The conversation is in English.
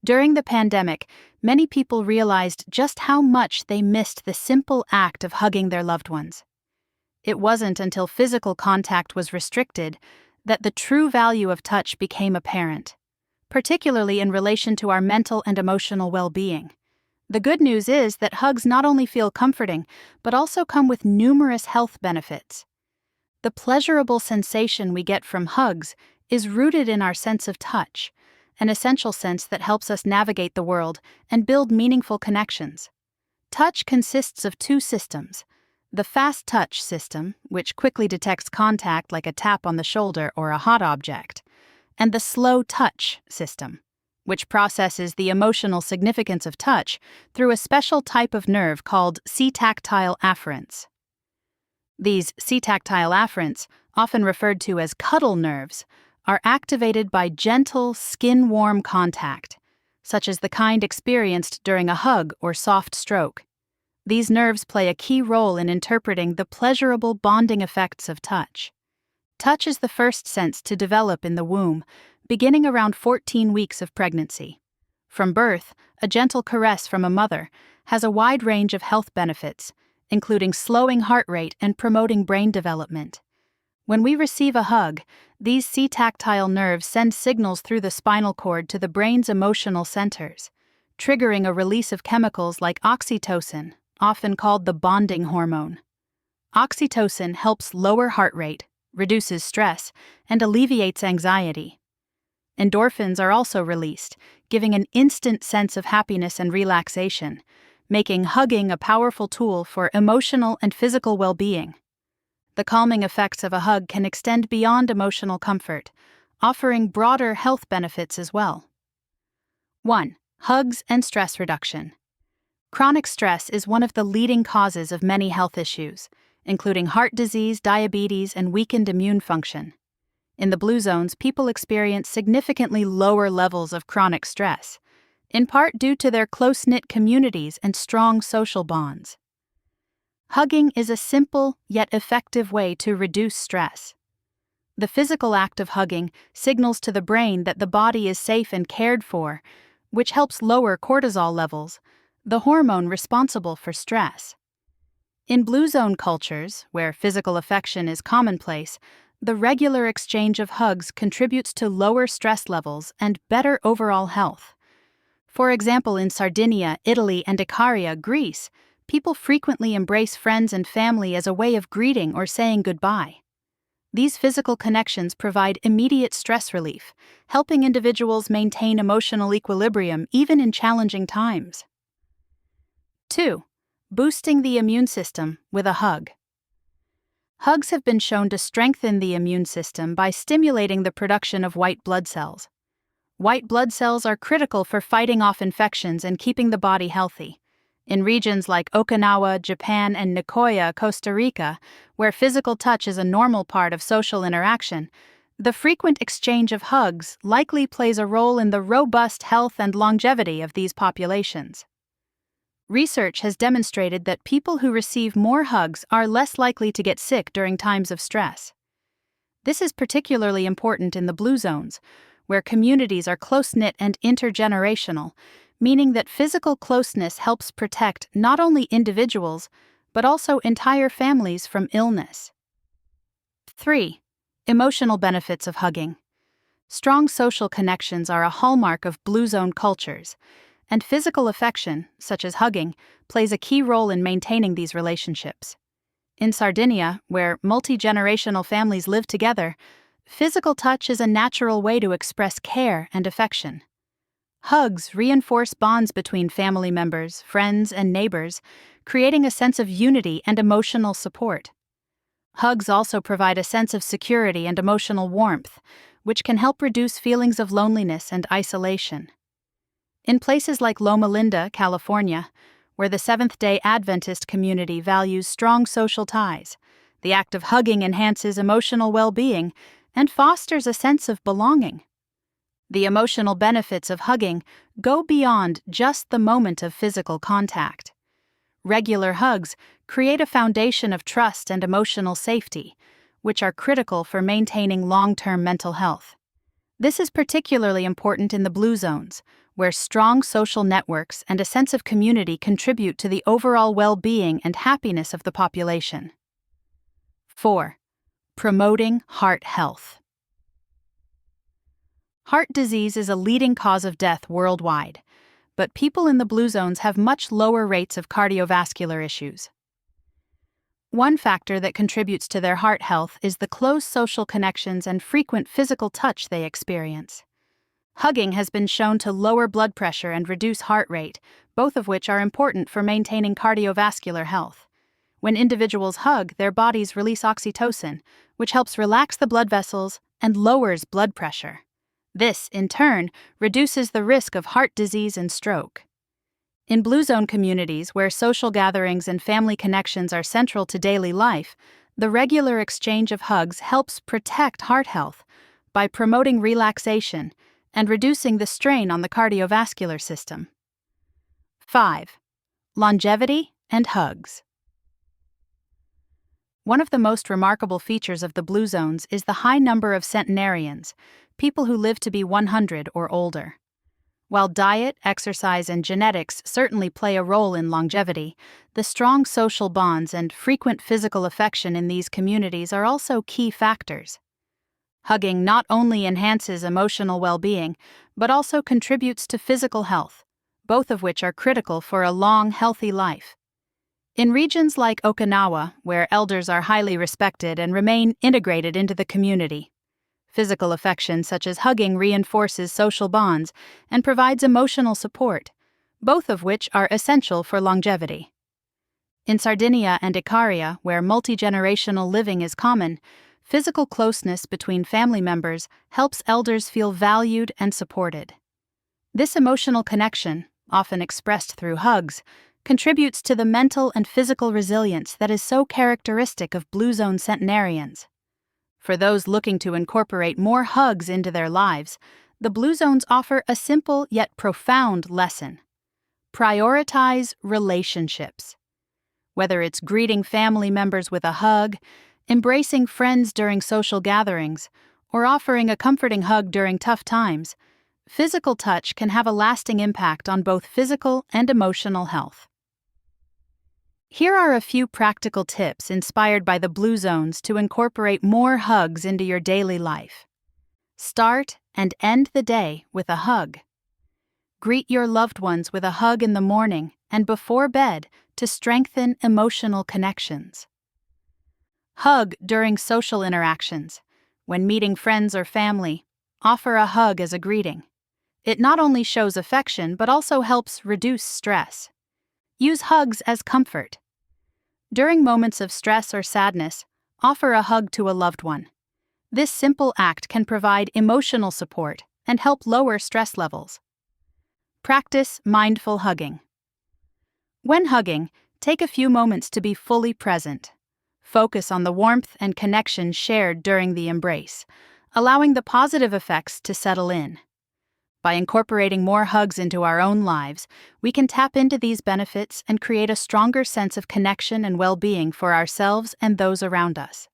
During the pandemic, many people realized just how much they missed the simple act of hugging their loved ones. It wasn't until physical contact was restricted that the true value of touch became apparent, particularly in relation to our mental and emotional well-being. The good news is that hugs not only feel comforting, but also come with numerous health benefits. The pleasurable sensation we get from hugs is rooted in our sense of touch, an essential sense that helps us navigate the world and build meaningful connections. Touch consists of two systems: the fast touch system, which quickly detects contact like a tap on the shoulder or a hot object, and the slow touch system, which processes the emotional significance of touch through a special type of nerve called C-tactile afferents. These C-tactile afferents, often referred to as cuddle nerves, are activated by gentle, skin-warm contact, such as the kind experienced during a hug or soft stroke. These nerves play a key role in interpreting the pleasurable bonding effects of touch. Touch is the first sense to develop in the womb, beginning around 14 weeks of pregnancy. From birth, a gentle caress from a mother has a wide range of health benefits, including slowing heart rate and promoting brain development. When we receive a hug, these C-tactile nerves send signals through the spinal cord to the brain's emotional centers, triggering a release of chemicals like oxytocin, often called the bonding hormone. Oxytocin helps lower heart rate, reduces stress, and alleviates anxiety. Endorphins are also released, giving an instant sense of happiness and relaxation, making hugging a powerful tool for emotional and physical well-being. The calming effects of a hug can extend beyond emotional comfort, offering broader health benefits as well. 1. Hugs and stress reduction. Chronic stress is one of the leading causes of many health issues, including heart disease, diabetes, and weakened immune function. In the blue zones, people experience significantly lower levels of chronic stress, in part due to their close-knit communities and strong social bonds. Hugging is a simple yet effective way to reduce stress. The physical act of hugging signals to the brain that the body is safe and cared for, which helps lower cortisol levels, the hormone responsible for stress. In blue zone cultures, where physical affection is commonplace, the regular exchange of hugs contributes to lower stress levels and better overall health. For example, in Sardinia, Italy, and Icaria, Greece, people frequently embrace friends and family as a way of greeting or saying goodbye. These physical connections provide immediate stress relief, helping individuals maintain emotional equilibrium even in challenging times. 2. Boosting the immune system with a hug. Hugs have been shown to strengthen the immune system by stimulating the production of white blood cells. White blood cells are critical for fighting off infections and keeping the body healthy. In regions like Okinawa, Japan, and Nicoya, Costa Rica, where physical touch is a normal part of social interaction, the frequent exchange of hugs likely plays a role in the robust health and longevity of these populations. Research has demonstrated that people who receive more hugs are less likely to get sick during times of stress. This is particularly important in the blue zones, where communities are close-knit and intergenerational, meaning that physical closeness helps protect not only individuals, but also entire families from illness. 3. Emotional benefits of hugging. Strong social connections are a hallmark of blue zone cultures, and physical affection, such as hugging, plays a key role in maintaining these relationships. In Sardinia, where multi-generational families live together, physical touch is a natural way to express care and affection. Hugs reinforce bonds between family members, friends, and neighbors, creating a sense of unity and emotional support. Hugs also provide a sense of security and emotional warmth, which can help reduce feelings of loneliness and isolation. In places like Loma Linda, California, where the Seventh-day Adventist community values strong social ties, the act of hugging enhances emotional well-being and fosters a sense of belonging. The emotional benefits of hugging go beyond just the moment of physical contact. Regular hugs create a foundation of trust and emotional safety, which are critical for maintaining long-term mental health. This is particularly important in the blue zones, where strong social networks and a sense of community contribute to the overall well-being and happiness of the population. 4. Promoting heart health. Heart disease is a leading cause of death worldwide, but people in the blue zones have much lower rates of cardiovascular issues. One factor that contributes to their heart health is the close social connections and frequent physical touch they experience. Hugging has been shown to lower blood pressure and reduce heart rate, both of which are important for maintaining cardiovascular health. When individuals hug, their bodies release oxytocin, which helps relax the blood vessels and lowers blood pressure. This, in turn, reduces the risk of heart disease and stroke. In blue zone communities where social gatherings and family connections are central to daily life, the regular exchange of hugs helps protect heart health by promoting relaxation and reducing the strain on the cardiovascular system. 5. Longevity and hugs. One of the most remarkable features of the blue zones is the high number of centenarians, people who live to be 100 or older. While diet, exercise, and genetics certainly play a role in longevity, the strong social bonds and frequent physical affection in these communities are also key factors. Hugging not only enhances emotional well-being, but also contributes to physical health, both of which are critical for a long, healthy life. In regions like Okinawa, where elders are highly respected and remain integrated into the community, physical affection such as hugging reinforces social bonds and provides emotional support, both of which are essential for longevity. In Sardinia and Icaria, where multi-generational living is common, physical closeness between family members helps elders feel valued and supported. This emotional connection, often expressed through hugs, contributes to the mental and physical resilience that is so characteristic of blue zone centenarians. For those looking to incorporate more hugs into their lives, the blue zones offer a simple yet profound lesson. Prioritize relationships. Whether it's greeting family members with a hug, embracing friends during social gatherings, or offering a comforting hug during tough times, physical touch can have a lasting impact on both physical and emotional health. Here are a few practical tips inspired by the blue zones to incorporate more hugs into your daily life. Start and end the day with a hug. Greet your loved ones with a hug in the morning and before bed to strengthen emotional connections. Hug during social interactions. When meeting friends or family, offer a hug as a greeting. It not only shows affection but also helps reduce stress. Use hugs as comfort. During moments of stress or sadness, offer a hug to a loved one. This simple act can provide emotional support and help lower stress levels. Practice mindful hugging. When hugging, take a few moments to be fully present. Focus on the warmth and connection shared during the embrace, allowing the positive effects to settle in. By incorporating more hugs into our own lives, we can tap into these benefits and create a stronger sense of connection and well-being for ourselves and those around us.